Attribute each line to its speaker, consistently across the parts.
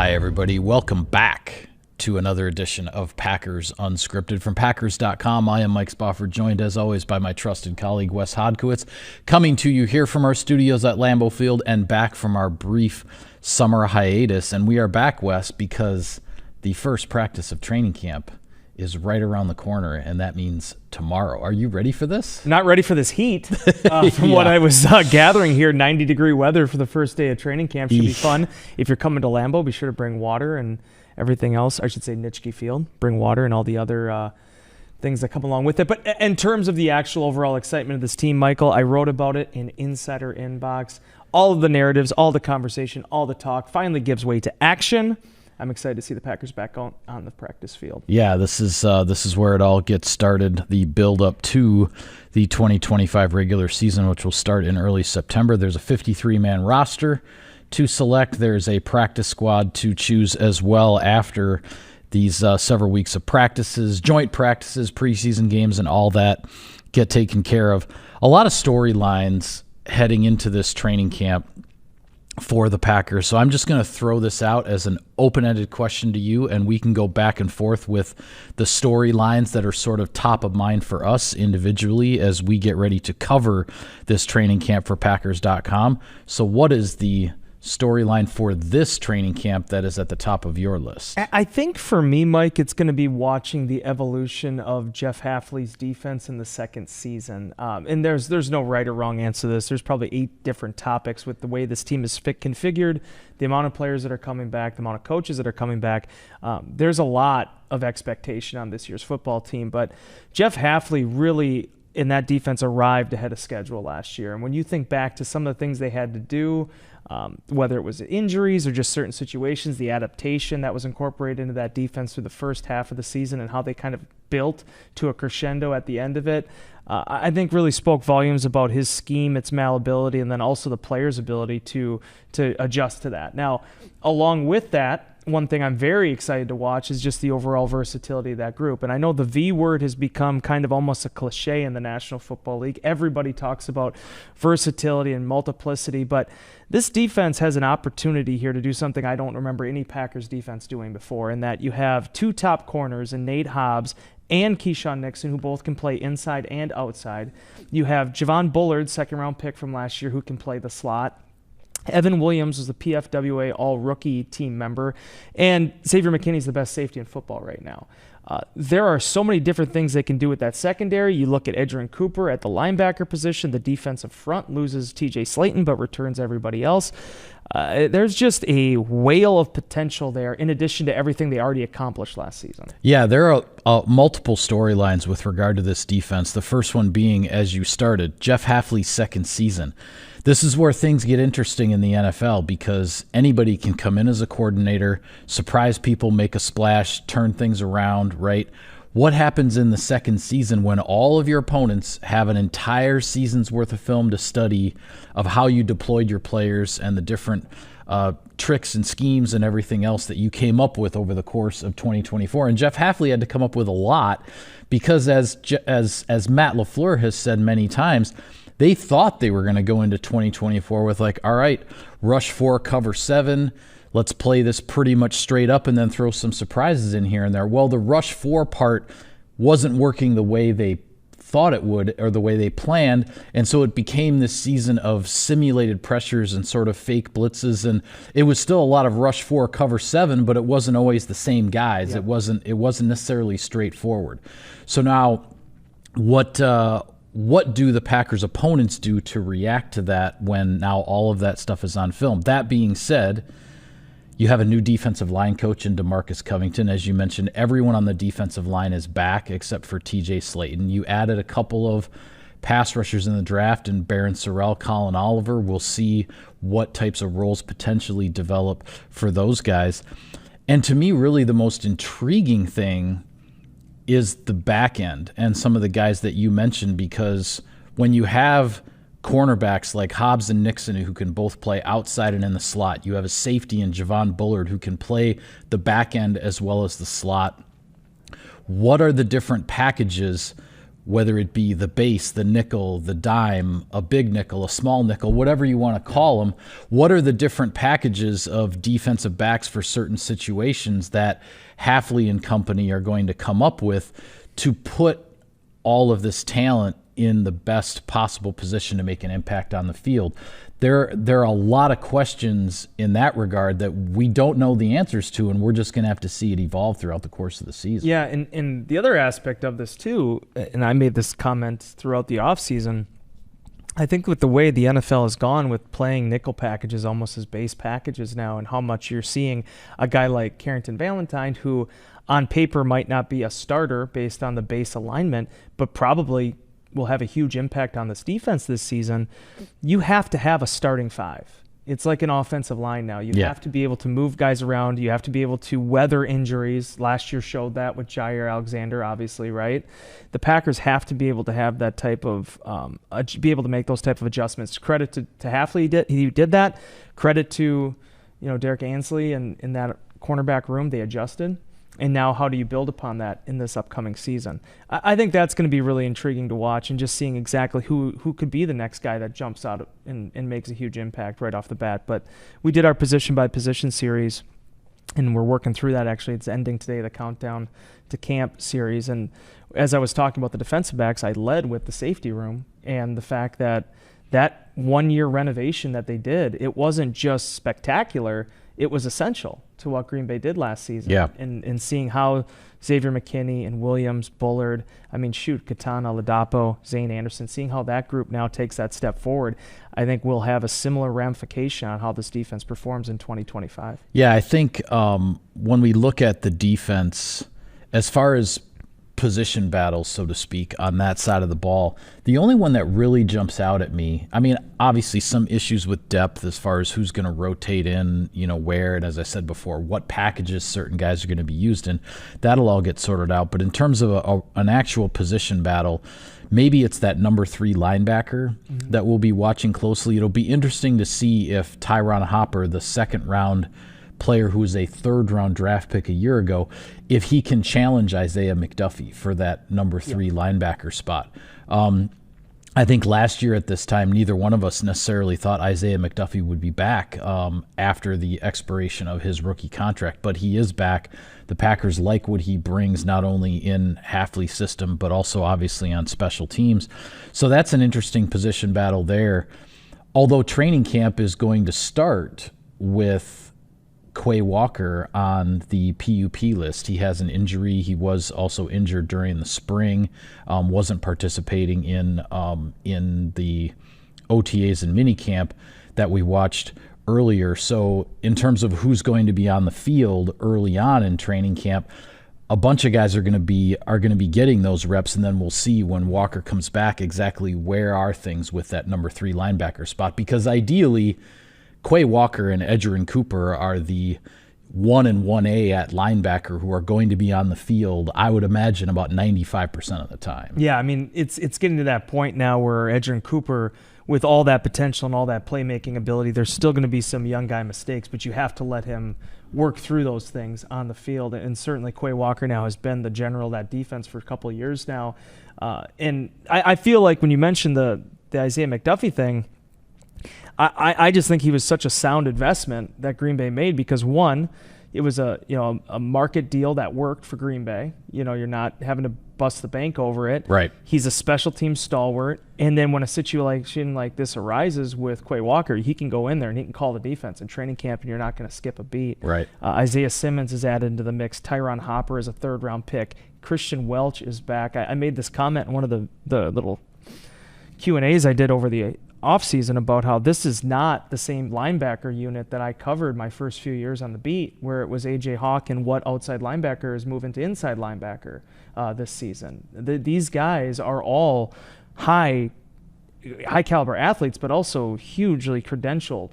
Speaker 1: Hi, everybody. Welcome back to another edition of Packers Unscripted. From Packers.com, I am Mike Spofford, joined as always by my trusted colleague Wes Hodkiewicz, coming to you here from our studios at Lambeau Field and back from our brief summer hiatus. And we are back, Wes, because the first practice of training camp is right around the corner, and that means tomorrow. Are you ready for this?
Speaker 2: Not ready for this heat. From what I was gathering here, 90-degree weather for the first day of training camp should be fun. If you're coming to Lambeau, be sure to bring water and everything else. I should say Nitschke Field. Bring water and all the other things that come along with it. But in terms of the actual overall excitement of this team, Michael, I wrote about it in Insider Inbox. All of the narratives, all the conversation, all the talk finally gives way to action. I'm excited to see the Packers back on the practice field.
Speaker 1: Yeah, this is where it all gets started, the build-up to the 2025 regular season, which will start in early September. There's a 53-man roster to select. There's a practice squad to choose as well after these several weeks of practices, joint practices, preseason games, and all that get taken care of. A lot of storylines heading into this training camp for the Packers. So I'm just going to throw this out as an open-ended question to you, and we can go back and forth with the storylines that are sort of top of mind for us individually as we get ready to cover this training camp for Packers.com. So what is the storyline for this training camp that is at the top of your list?
Speaker 2: I think for me, Mike, it's going to be watching the evolution of Jeff Hafley's defense in the second season. And there's no right or wrong answer to this. There's probably 8 different topics with the way this team is configured, the amount of players that are coming back, the amount of coaches that are coming back. There's a lot of expectation on this year's football team, but Jeff Hafley really in that defense arrived ahead of schedule last year. And when you think back to some of the things they had to do, whether it was injuries or just certain situations, the adaptation that was incorporated into that defense through the first half of the season and how they kind of built to a crescendo at the end of it, I think really spoke volumes about his scheme, its malleability, and then also the players' ability to adjust to that. Now, along with that, one thing I'm very excited to watch is just the overall versatility of that group. And I know the V word has become kind of almost a cliche in the National Football League. Everybody talks about versatility and multiplicity, but this defense has an opportunity here to do something I don't remember any Packers defense doing before, in that you have 2 top corners in Nate Hobbs and Keyshawn Nixon, who both can play inside and outside. You have Javon Bullard, second-round pick from last year, who can play the slot. Evan Williams was the PFWA all-rookie team member, and Xavier McKinney's the best safety in football right now. There are so many different things they can do with that secondary. You look at Edgerrin Cooper at the linebacker position. The defensive front loses TJ Slayton but returns everybody else. There's just a whale of potential there in addition to everything they already accomplished last season.
Speaker 1: Yeah, there are multiple storylines with regard to this defense. The first one being, as you started, Jeff Hafley's second season. This is where things get interesting in the NFL because anybody can come in as a coordinator, surprise people, make a splash, turn things around, right? What happens in the second season when all of your opponents have an entire season's worth of film to study of how you deployed your players and the different tricks and schemes and everything else that you came up with over the course of 2024? And Jeff Hafley had to come up with a lot because as Matt LaFleur has said many times, they thought they were going to go into 2024 with like, all right, rush 4, cover 7. Let's play this pretty much straight up and then throw some surprises in here and there. Well, the rush 4 part wasn't working the way they thought it would or the way they planned, and so it became this season of simulated pressures and sort of fake blitzes, and it was still a lot of rush 4, cover 7, but it wasn't always the same guys. Yeah. It wasn't necessarily straightforward. So now what do the Packers' opponents do to react to that when now all of that stuff is on film? That being said, you have a new defensive line coach in DeMarcus Covington. As you mentioned, everyone on the defensive line is back except for TJ Slayton. You added a couple of pass rushers in the draft in Barron Sorrell, Colin Oliver. We'll see what types of roles potentially develop for those guys. And to me, really the most intriguing thing is the back end and some of the guys that you mentioned, because when you have cornerbacks like Hobbs and Nixon who can both play outside and in the slot, you have a safety in Javon Bullard who can play the back end as well as the slot. What are the different packages whether it be the base, the nickel, the dime, a big nickel, a small nickel, whatever you want to call them. What are the different packages of defensive backs for certain situations that Hafley and company are going to come up with to put all of this talent in the best possible position to make an impact on the field? There are a lot of questions in that regard that we don't know the answers to, and we're just going to have to see it evolve throughout the course of the season.
Speaker 2: Yeah, and the other aspect of this too, and I made this comment throughout the offseason, I think with the way the NFL has gone with playing nickel packages almost as base packages now, and how much you're seeing a guy like Carrington Valentine, who on paper might not be a starter based on the base alignment, but probably will have a huge impact on this defense this season. You have to have a starting five. It's like an offensive line now. You have to be able to move guys around. You have to be able to weather injuries. Last year showed that with Jair Alexander, obviously, right? The Packers have to be able to have that type of, be able to make those type of adjustments. Credit to Hafley, he did that. Credit to, Derek Ansley and in that cornerback room, they adjusted. And now how do you build upon that in this upcoming season? I think that's going to be really intriguing to watch, and just seeing exactly who could be the next guy that jumps out and makes a huge impact right off the bat. But we did our position-by-position series, and we're working through that. Actually, it's ending today, the Countdown to Camp series. And as I was talking about the defensive backs, I led with the safety room and the fact that 1 year renovation that they did, it wasn't just spectacular, it was essential to what Green Bay did last season.
Speaker 1: Yeah.
Speaker 2: And seeing how Xavier McKinney and Williams, Bullard, Katana, Ladapo, Zane Anderson, seeing how that group now takes that step forward, I think we'll have a similar ramification on how this defense performs in 2025.
Speaker 1: Yeah, I think when we look at the defense, as far as position battles, so to speak, on that side of the ball, the only one that really jumps out at me, obviously some issues with depth as far as who's going to rotate in, where, and as I said before, what packages certain guys are going to be used in, that'll all get sorted out. But in terms of an actual position battle, maybe it's that number 3 linebacker that we'll be watching closely. It'll be interesting to see if Tyron Hopper, the second round player who was a third-round draft pick a year ago, if he can challenge Isaiah McDuffie for that number 3 linebacker spot. I think last year at this time, neither one of us necessarily thought Isaiah McDuffie would be back after the expiration of his rookie contract, but he is back. The Packers like what he brings, not only in Hafley's system, but also obviously on special teams. So that's an interesting position battle there. Although training camp is going to start with Quay Walker on the PUP list. He has an injury. He was also injured during the spring, wasn't participating in the OTAs and minicamp that we watched earlier. So in terms of who's going to be on the field early on in training camp, a bunch of guys are going to be getting those reps, and then we'll see when Walker comes back exactly where are things with that number 3 linebacker spot, because ideally Quay Walker and Edgerrin Cooper are the 1 and 1A at linebacker who are going to be on the field, I would imagine, about 95% of the time.
Speaker 2: Yeah, it's getting to that point now where Edgerrin Cooper, with all that potential and all that playmaking ability, there's still going to be some young guy mistakes, but you have to let him work through those things on the field. And certainly Quay Walker now has been the general of that defense for a couple of years now. And I feel like when you mentioned the Isaiah McDuffie thing, I just think he was such a sound investment that Green Bay made, because one, it was a market deal that worked for Green Bay. You're not having to bust the bank over it.
Speaker 1: Right.
Speaker 2: He's a special team stalwart, and then when a situation like this arises with Quay Walker, he can go in there and he can call the defense in training camp, and you're not going to skip a beat.
Speaker 1: Right.
Speaker 2: Isaiah Simmons is added into the mix. Tyron Hopper is a third-round pick. Christian Welch is back. I made this comment in one of the little Q&As I did over the offseason about how this is not the same linebacker unit that I covered my first few years on the beat, where it was A.J. Hawk and what outside linebacker is moving to inside linebacker this season. These guys are all high caliber athletes, but also hugely credentialed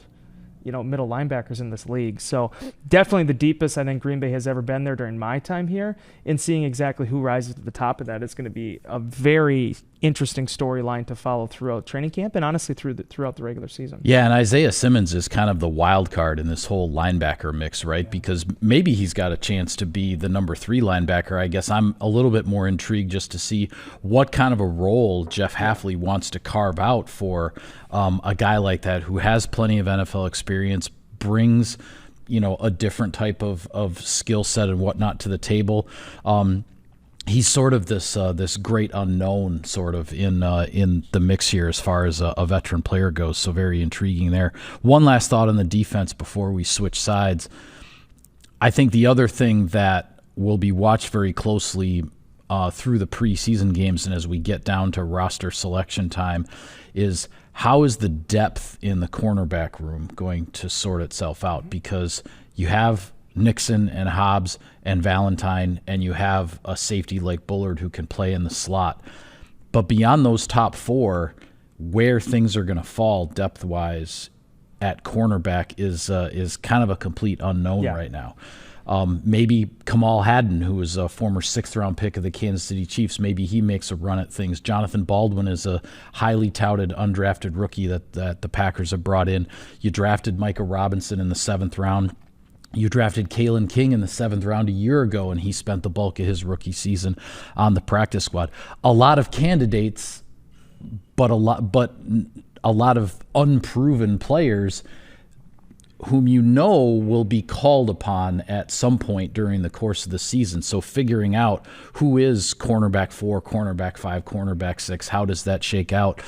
Speaker 2: middle linebackers in this league. So definitely the deepest I think Green Bay has ever been there during my time here. And seeing exactly who rises to the top of that is going to be a very interesting storyline to follow throughout training camp and honestly throughout the regular season.
Speaker 1: Yeah, and Isaiah Simmons is kind of the wild card in this whole linebacker mix, right? Because maybe he's got a chance to be the number 3 linebacker. I guess I'm a little bit more intrigued just to see what kind of a role Jeff Hafley wants to carve out for a guy like that who has plenty of NFL experience, brings a different type of skill set and whatnot to the table. He's sort of this great unknown sort of in the mix here as far as a veteran player goes. So very intriguing there. One last thought on the defense before we switch sides. I think the other thing that will be watched very closely through the preseason games and as we get down to roster selection time is how is the depth in the cornerback room going to sort itself out? Because you have Nixon and Hobbs and Valentine, and you have a safety like Bullard who can play in the slot. But beyond those top 4, where things are going to fall depth-wise at cornerback is kind of a complete unknown right now. Maybe Kamal Haddon, who was a former 6th-round pick of the Kansas City Chiefs, maybe he makes a run at things. Jonathan Baldwin is a highly touted, undrafted rookie that the Packers have brought in. You drafted Micah Robinson in the 7th round. You drafted Kalen King in the 7th round a year ago, and he spent the bulk of his rookie season on the practice squad. A lot of candidates, but a lot of unproven players whom will be called upon at some point during the course of the season. So figuring out who is cornerback 4, cornerback 5, cornerback 6, how does that shake out?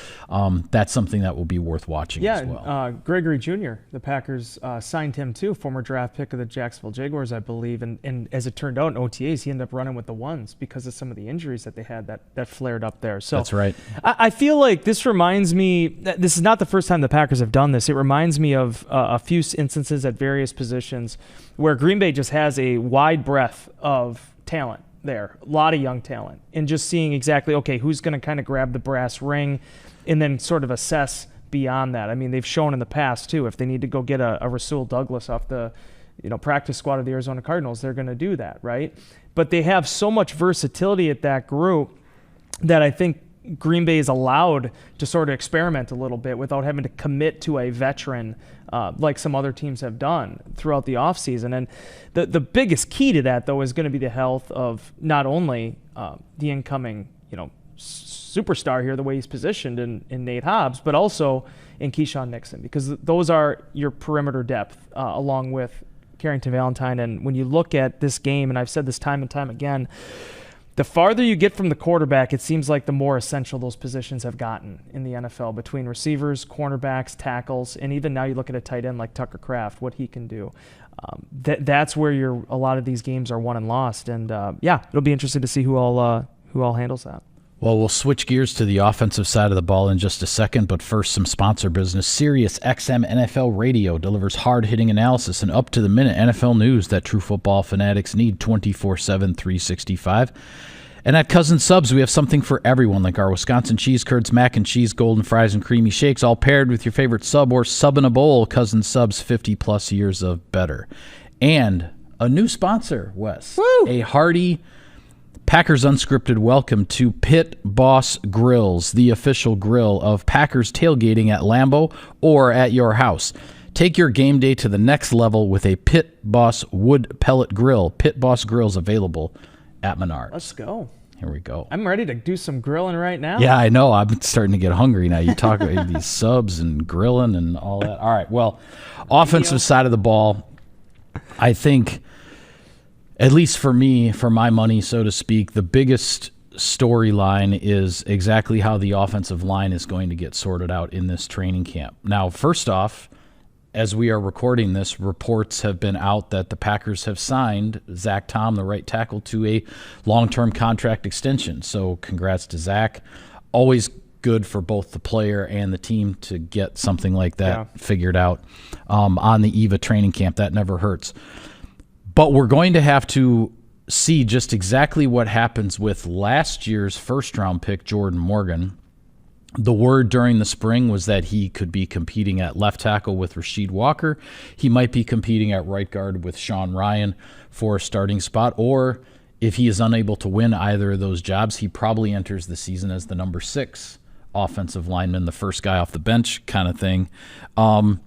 Speaker 1: That's something that will be worth watching as well.
Speaker 2: Gregory Jr., the Packers signed him too, former draft pick of the Jacksonville Jaguars, I believe. And as it turned out in OTAs, he ended up running with the ones because of some of the injuries that they had that flared up there. So
Speaker 1: that's right.
Speaker 2: I feel like this reminds me, this is not the first time the Packers have done this. It reminds me of a few instances at various positions where Green Bay just has a wide breadth of talent there, a lot of young talent, and just seeing exactly, okay, who's going to kind of grab the brass ring and then sort of assess beyond that. I mean, they've shown in the past, too, if they need to go get a Rasul Douglas off the practice squad of the Arizona Cardinals, they're going to do that, right? But they have so much versatility at that group that I think Green Bay is allowed to sort of experiment a little bit without having to commit to a veteran like some other teams have done throughout the offseason. And the biggest key to that, though, is going to be the health of not only the incoming, superstar here, the way he's positioned in Nate Hobbs, but also in Keyshawn Nixon, because those are your perimeter depth along with Carrington Valentine. And when you look at this game, and I've said this time and time again, the farther you get from the quarterback, it seems like the more essential those positions have gotten in the NFL between receivers, cornerbacks, tackles, and even now you look at a tight end like Tucker Kraft, what he can do. That's where a lot of these games are won and lost. And it'll be interesting to see who all handles that.
Speaker 1: Well, we'll switch gears to the offensive side of the ball in just a second, but first, some sponsor business. Sirius XM NFL Radio delivers hard-hitting analysis and up-to-the-minute NFL news that true football fanatics need 24/7, 365. And at Cousin Subs, we have something for everyone, like our Wisconsin cheese curds, mac and cheese, golden fries, and creamy shakes, all paired with your favorite sub or sub in a bowl. Cousin Subs, 50-plus years of better. And a new sponsor, Wes.
Speaker 2: Woo!
Speaker 1: A hearty Packers Unscripted welcome to Pit Boss Grills, the official grill of Packers tailgating at Lambeau or at your house. Take your game day to the next level with a Pit Boss wood pellet grill. Pit Boss Grills available at Menards.
Speaker 2: Let's go.
Speaker 1: Here we go.
Speaker 2: I'm ready to do some grilling right now.
Speaker 1: Yeah, I know. I'm starting to get hungry now. You talk about these subs and grilling and all that. All right, well, offensive side of the ball, I think, at least for me, for my money, so to speak, the biggest storyline is exactly how the offensive line is going to get sorted out in this training camp. Now, first off, as we are recording this, reports have been out that the Packers have signed Zach Tom, the right tackle, to a long-term contract extension. So congrats to Zach. Always good for both the player and the team to get something like that figured out on the eve of training camp. That never hurts. But we're going to have to see just exactly what happens with last year's first-round pick, Jordan Morgan, The word during the spring was that he could be competing at left tackle with Rasheed Walker. He might be competing at right guard with Sean Ryan for a starting spot, or if he is unable to win either of those jobs, he probably enters the season as the number 6 offensive lineman, the first guy off the bench kind of thing. I'm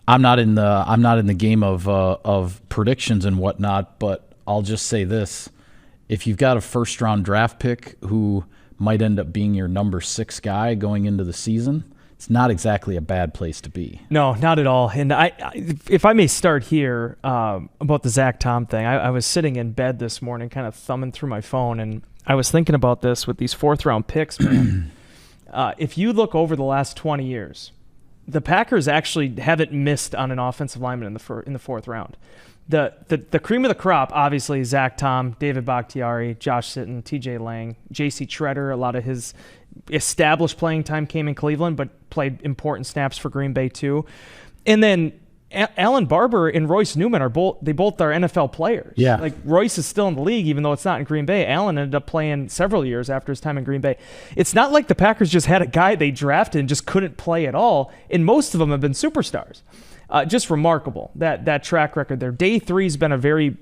Speaker 1: not in the game of predictions and whatnot, but I'll just say this: if you've got a first round draft pick who might end up being your number 6 guy going into the season, it's not exactly a bad place to be.
Speaker 2: No, not at all. And if I may start here about the Zach Tom thing, I was sitting in bed this morning kind of thumbing through my phone, and I was thinking about this with these fourth-round picks, man. If you look over the last 20 years, the Packers actually haven't missed on an offensive lineman in the fourth round. The cream of the crop, obviously, Zach Tom, David Bakhtiari, Josh Sitton, TJ Lang, JC Treader. A lot of his established playing time came in Cleveland, but played important snaps for Green Bay too. And then Alan Barber and Royce Newman are both NFL players.
Speaker 1: Yeah.
Speaker 2: Like Royce is still in the league, even though it's not in Green Bay. Alan ended up playing several years after his time in Green Bay. It's not like the Packers just had a guy they drafted and just couldn't play at all. And most of them have been superstars. Just remarkable, that track record there. Day 3's been a very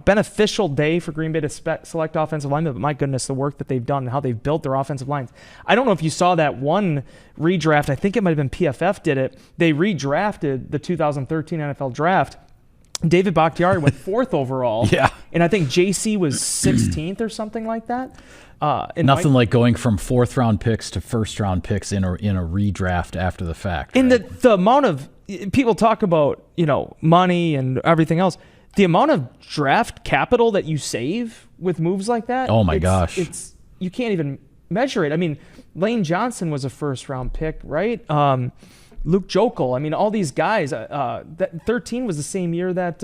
Speaker 2: beneficial day for Green Bay to select offensive linemen, but my goodness, the work that they've done and how they've built their offensive lines. I don't know if you saw that one redraft. I think it might have been PFF did it. They redrafted the 2013 NFL draft. David Bakhtiari went 4th overall.
Speaker 1: Yeah.
Speaker 2: And I think JC was 16th or something like that.
Speaker 1: Nothing like going from 4th-round picks to 1st-round picks in a redraft after the fact.
Speaker 2: And
Speaker 1: right?
Speaker 2: the amount of people talk about, money and everything else. The amount of draft capital that you save with moves like that.
Speaker 1: Oh my gosh.
Speaker 2: You can't even measure it. I mean, Lane Johnson was a 1st-round pick, right? Luke Jokel. I mean, all these guys. That 13 was the same year that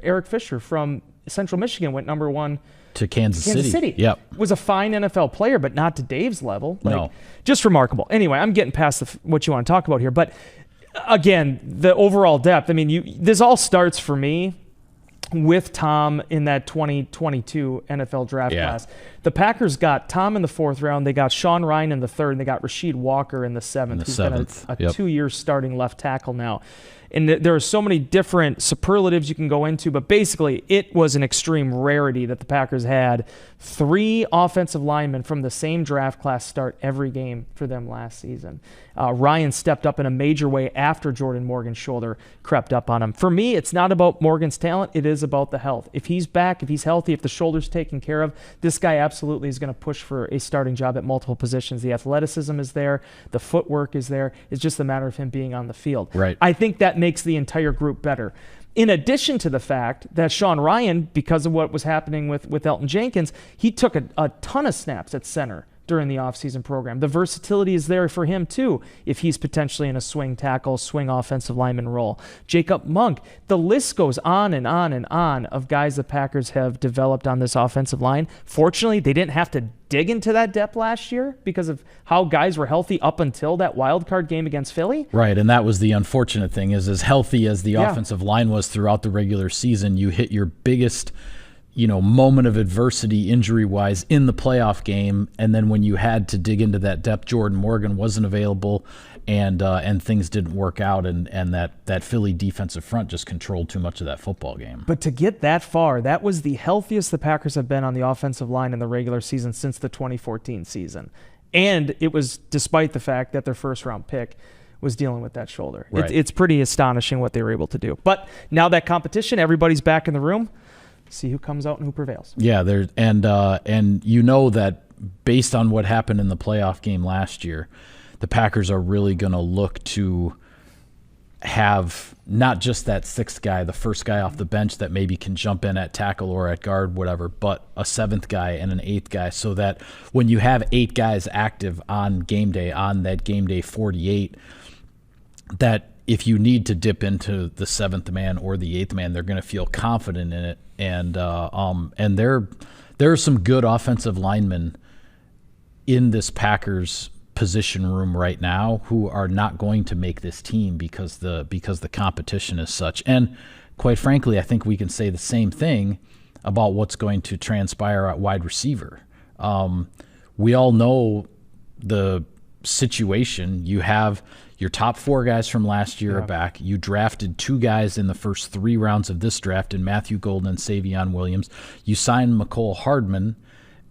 Speaker 2: Eric Fisher from Central Michigan went number 1
Speaker 1: to Kansas City. Yep.
Speaker 2: Was a fine NFL player, but not to Dave's level.
Speaker 1: No.
Speaker 2: Just remarkable. Anyway, I'm getting past what you want to talk about here. But again, the overall depth. I mean, this all starts for me with Tom in that 2022 NFL draft class. The Packers got Tom in the 4th round. They got Sean Ryan in the 3rd, and they got Rasheed Walker in the 7th. He's been a 2-year starting left tackle now. And there are so many different superlatives you can go into, but basically it was an extreme rarity that the Packers had 3 offensive linemen from the same draft class start every game for them last season. Ryan stepped up in a major way after Jordan Morgan's shoulder crept up on him. For me, it's not about Morgan's talent. It is about the health. If he's back, if he's healthy, if the shoulder's taken care of, this guy absolutely is going to push for a starting job at multiple positions. The athleticism is there. The footwork is there. It's just a matter of him being on the field.
Speaker 1: Right.
Speaker 2: I think that makes the entire group better. In addition to the fact that Sean Ryan, because of what was happening with Elton Jenkins, he took a ton of snaps at center during the offseason program. The versatility is there for him too if he's potentially in a swing tackle, swing offensive lineman role. Jacob Monk, the list goes on and on and on of guys the Packers have developed on this offensive line. Fortunately, they didn't have to dig into that depth last year because of how guys were healthy up until that wild card game against Philly.
Speaker 1: Right, and that was the unfortunate thing, is as healthy as the offensive line was throughout the regular season, you hit your biggest moment of adversity injury-wise in the playoff game, and then when you had to dig into that depth, Jordan Morgan wasn't available, and things didn't work out, and that Philly defensive front just controlled too much of that football game.
Speaker 2: But to get that far, that was the healthiest the Packers have been on the offensive line in the regular season since the 2014 season. And it was despite the fact that their 1st-round pick was dealing with that shoulder.
Speaker 1: Right.
Speaker 2: It's pretty astonishing what they were able to do. But now that competition, everybody's back in the room. See who comes out and who prevails.
Speaker 1: Yeah, and that based on what happened in the playoff game last year, the Packers are really going to look to have not just that 6th guy, the first guy off the bench that maybe can jump in at tackle or at guard, whatever, but a 7th guy and an 8th guy, so that when you have 8 guys active on game day, on that game day 48, that if you need to dip into the 7th man or the 8th man, they're going to feel confident in it. And there are some good offensive linemen in this Packers position room right now who are not going to make this team because the competition is such. And quite frankly, I think we can say the same thing about what's going to transpire at wide receiver. We all know the situation. You have your top 4 guys from last year are back. You drafted 2 guys in the first 3 rounds of this draft in Matthew Golden and Savion Williams. You signed McCole Hardman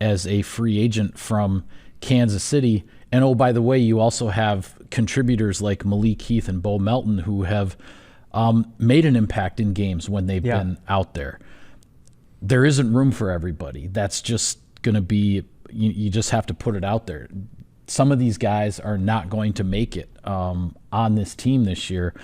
Speaker 1: as a free agent from Kansas City. And oh, by the way, you also have contributors like Malik Heath and Bo Melton who have made an impact in games when they've been out there. There isn't room for everybody. That's just going to be, you just have to put it out there. Some of these guys are not going to make it on this team this year.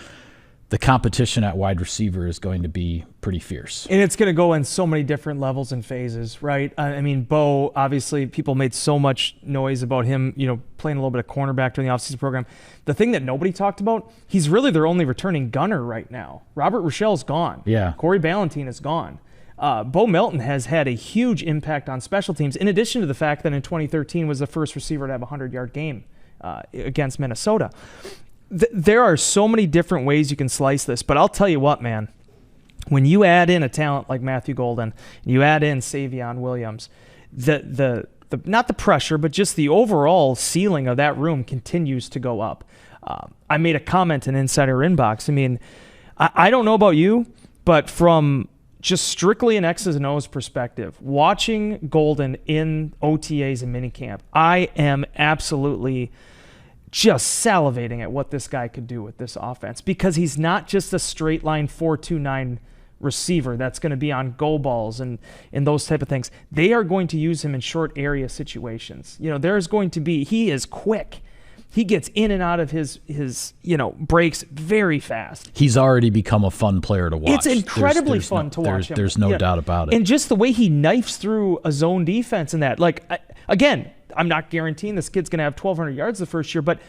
Speaker 1: The competition at wide receiver is going to be pretty fierce.
Speaker 2: And it's going to go in so many different levels and phases, right? I mean, Bo, obviously, people made so much noise about him, playing a little bit of cornerback during the offseason program. The thing that nobody talked about, he's really their only returning gunner right now. Robert Rochelle's gone.
Speaker 1: Yeah.
Speaker 2: Corey Ballantine is gone. Bo Melton has had a huge impact on special teams, in addition to the fact that in 2013 was the first receiver to have a 100-yard game against Minnesota. There are so many different ways you can slice this, but I'll tell you what, man. When you add in a talent like Matthew Golden, you add in Savion Williams, the not the pressure, but just the overall ceiling of that room continues to go up. I made a comment in Insider Inbox. I mean, I don't know about you, but from just strictly an X's and O's perspective, watching Golden in OTAs and minicamp, I am absolutely just salivating at what this guy could do with this offense, because he's not just a straight line 4-2-9 receiver that's going to be on go balls and those type of things. They are going to use him in short area situations. There's going to be, he is quick. He gets in and out of his breaks very fast.
Speaker 1: He's already become a fun player to watch.
Speaker 2: It's incredibly fun to watch him.
Speaker 1: There's no doubt about it.
Speaker 2: And just the way he knifes through a zone defense and that, again, I'm not guaranteeing this kid's going to have 1,200 yards the first year, but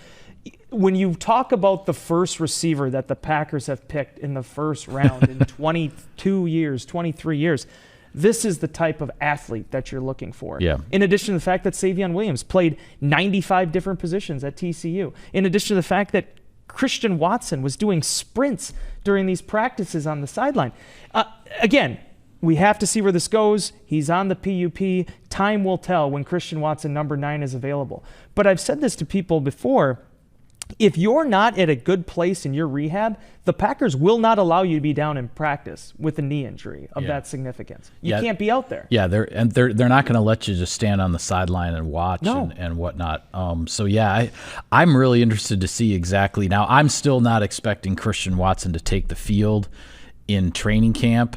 Speaker 2: when you talk about the first receiver that the Packers have picked in the first round in 22 years, 23 years, this is the type of athlete that you're looking for.
Speaker 1: Yeah.
Speaker 2: In addition to the fact that Savion Williams played 95 different positions at TCU. In addition to the fact that Christian Watson was doing sprints during these practices on the sideline. Again, we have to see where this goes. He's on the PUP. Time will tell when Christian Watson, number 9, is available. But I've said this to people before. If you're not at a good place in your rehab, the Packers will not allow you to be down in practice with a knee injury of that significance. You can't be out there.
Speaker 1: Yeah, they're not going to let you just stand on the sideline and watch and whatnot. I'm really interested to see exactly. Now, I'm still not expecting Christian Watson to take the field in training camp.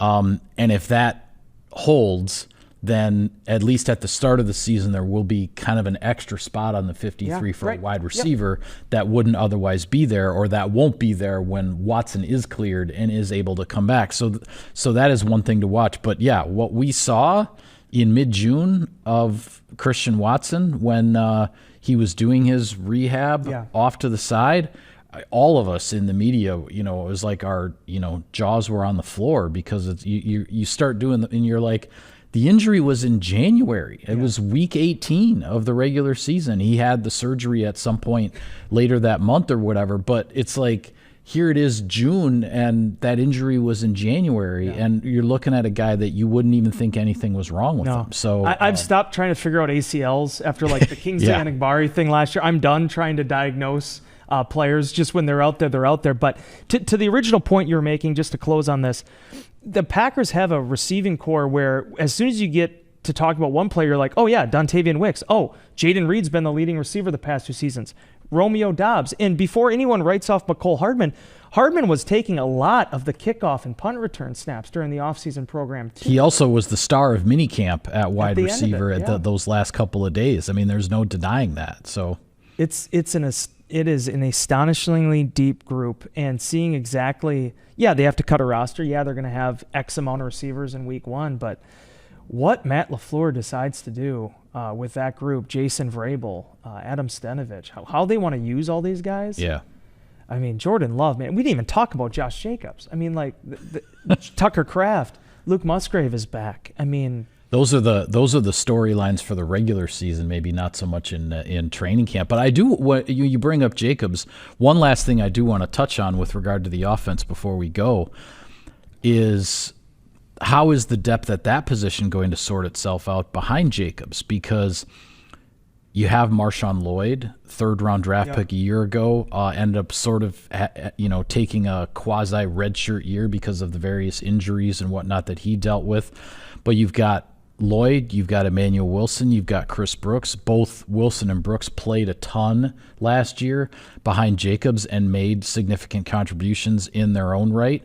Speaker 1: And if that holds, then at least at the start of the season, there will be kind of an extra spot on the 53 for a wide receiver that wouldn't otherwise be there, or that won't be there when Watson is cleared and is able to come back. So that is one thing to watch. But yeah, what we saw in mid-June of Christian Watson when he was doing his rehab off to the side, all of us in the media, it was like our, jaws were on the floor, because you start doing and you're like, the injury was in January. It was week 18 of the regular season. He had the surgery at some point later that month or whatever, but it's like, here it is June, and that injury was in January, and you're looking at a guy that you wouldn't even think anything was wrong with him. So
Speaker 2: I've stopped trying to figure out ACLs after the Kingsley Anagbari thing last year. I'm done trying to diagnose players. Just when they're out there, they're out there. But to the original point you were making, just to close on this, the Packers have a receiving core where as soon as you get to talk about one player, you're like, oh yeah, Dontavian Wicks. Oh, Jaden Reed's been the leading receiver the past 2 seasons. Romeo Doubs. And before anyone writes off McCole Hardman, Hardman was taking a lot of the kickoff and punt return snaps during the offseason program too.
Speaker 1: He also was the star of minicamp at wide receiver at those last couple of days. I mean, there's no denying that. So it is an astonishingly deep group, and seeing exactly, they have to cut a roster. Yeah, they're going to have X amount of receivers in week 1, but what Matt LaFleur decides to do with that group, Jason Vrabel, Adam Stenovich, how they want to use all these guys. Yeah. I mean, Jordan Love, man, we didn't even talk about Josh Jacobs. I mean, Tucker Kraft, Luke Musgrave is back. I mean, those are the storylines for the regular season, maybe not so much in training camp. But I do, you bring up Jacobs. One last thing I do want to touch on with regard to the offense before we go is, how is the depth at that position going to sort itself out behind Jacobs? Because You have Marshawn Lloyd, third-round draft pick a year ago, ended up sort of, taking a quasi redshirt year because of the various injuries and whatnot that he dealt with. But you've got Lloyd, you've got Emmanuel Wilson, you've got Chris Brooks. Both Wilson and Brooks played a ton last year behind Jacobs and made significant contributions in their own right.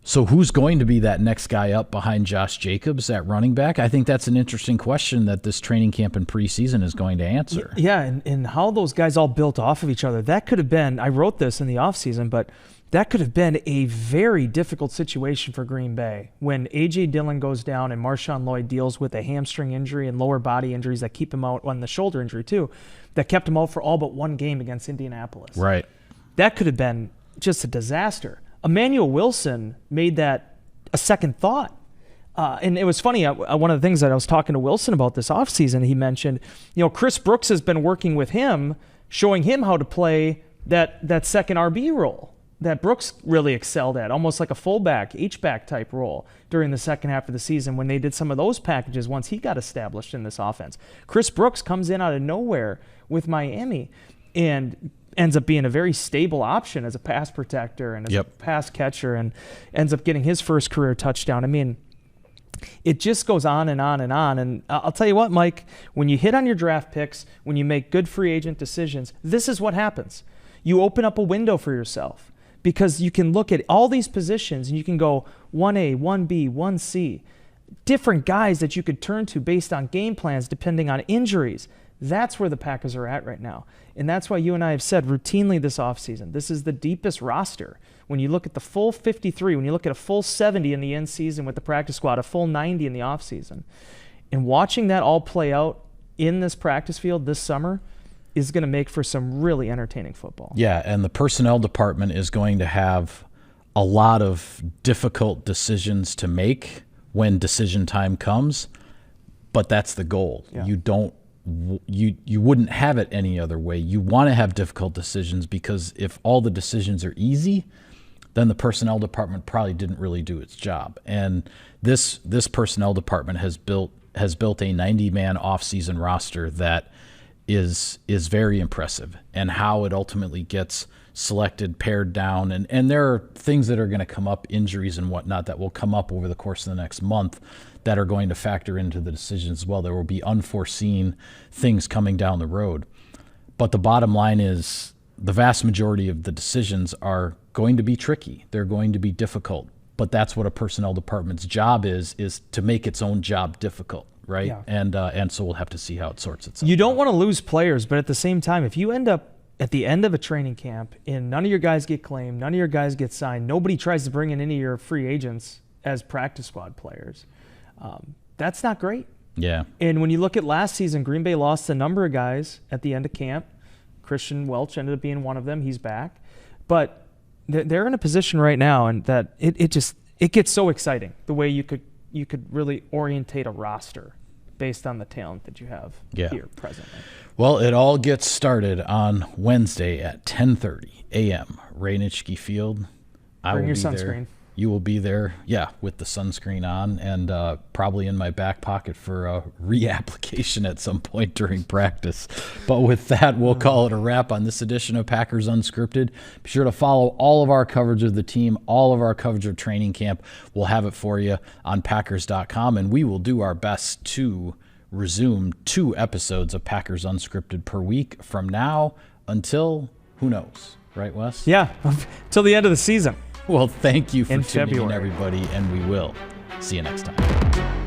Speaker 1: So who's going to be that next guy up behind Josh Jacobs at running back? I think that's an interesting question that this training camp and preseason is going to answer.
Speaker 2: Yeah, and how those guys all built off of each other. That could have been, I wrote this in the offseason, but that could have been a very difficult situation for Green Bay when A.J. Dillon goes down and Marshawn Lloyd deals with a hamstring injury and lower body injuries that keep him out, on the shoulder injury too, that kept him out for all but one game against Indianapolis.
Speaker 1: Right.
Speaker 2: That could have been just a disaster. Emmanuel Wilson made that a second thought. And it was funny, one of the things that I was talking to Wilson about this offseason, he mentioned, Chris Brooks has been working with him, showing him how to play that second RB role that Brooks really excelled at, almost like a fullback, H-back type role during the second half of the season when they did some of those packages once he got established in this offense. Chris Brooks comes in out of nowhere with Miami and ends up being a very stable option as a pass protector and as a pass catcher, and ends up getting his first career touchdown. I mean, it just goes on and on and on. And I'll tell you what, Mike, when you hit on your draft picks, when you make good free agent decisions, this is what happens. You open up a window for yourself because you can look at all these positions and you can go 1A, 1B, 1C, different guys that you could turn to based on game plans depending on injuries. That's where the Packers are at right now. And that's why you and I have said routinely this offseason, this is the deepest roster. When you look at the full 53, when you look at a full 70 in the end season with the practice squad, a full 90 in the offseason, and watching that all play out in this practice field this summer is going to make for some really entertaining football.
Speaker 1: Yeah, and the personnel department is going to have a lot of difficult decisions to make when decision time comes, but that's the goal.
Speaker 2: Yeah.
Speaker 1: You wouldn't have it any other way. You want to have difficult decisions because if all the decisions are easy, then the personnel department probably didn't really do its job. And this personnel department has built a 90-man off-season roster that is very impressive, and how it ultimately gets selected, pared down, and there are things that are going to come up, injuries and whatnot, that will come up over the course of the next month that are going to factor into the decisions as well. There will be unforeseen things coming down the road. But the bottom line is the vast majority of the decisions are going to be tricky. They're going to be difficult. But that's what a personnel department's job is to make its own job difficult, right?
Speaker 2: Yeah.
Speaker 1: And so we'll have to see how it sorts itself out.
Speaker 2: You don't want to lose players, but at the same time, if you end up at the end of a training camp and none of your guys get claimed, none of your guys get signed, nobody tries to bring in any of your free agents as practice squad players, that's not great.
Speaker 1: Yeah.
Speaker 2: And when you look at last season, Green Bay lost a number of guys at the end of camp. Christian Welch ended up being one of them. He's back. But they're in a position right now, and that it gets so exciting the way you could really orientate a roster based on the talent that you have here presently.
Speaker 1: Well, it all gets started on Wednesday at 10:30 a.m. Ray Nitschke Field.
Speaker 2: Bring your sunscreen.
Speaker 1: You will be there, with the sunscreen on, and probably in my back pocket for a reapplication at some point during practice. But with that, we'll call it a wrap on this edition of Packers Unscripted. Be sure to follow all of our coverage of the team, all of our coverage of training camp. We'll have it for you on Packers.com, and we will do our best to resume 2 episodes of Packers Unscripted per week from now until who knows, right, Wes?
Speaker 2: Yeah, till the end of the season.
Speaker 1: Well, thank you for
Speaker 2: in
Speaker 1: tuning in,
Speaker 2: February.
Speaker 1: everybody, and we will see you next time.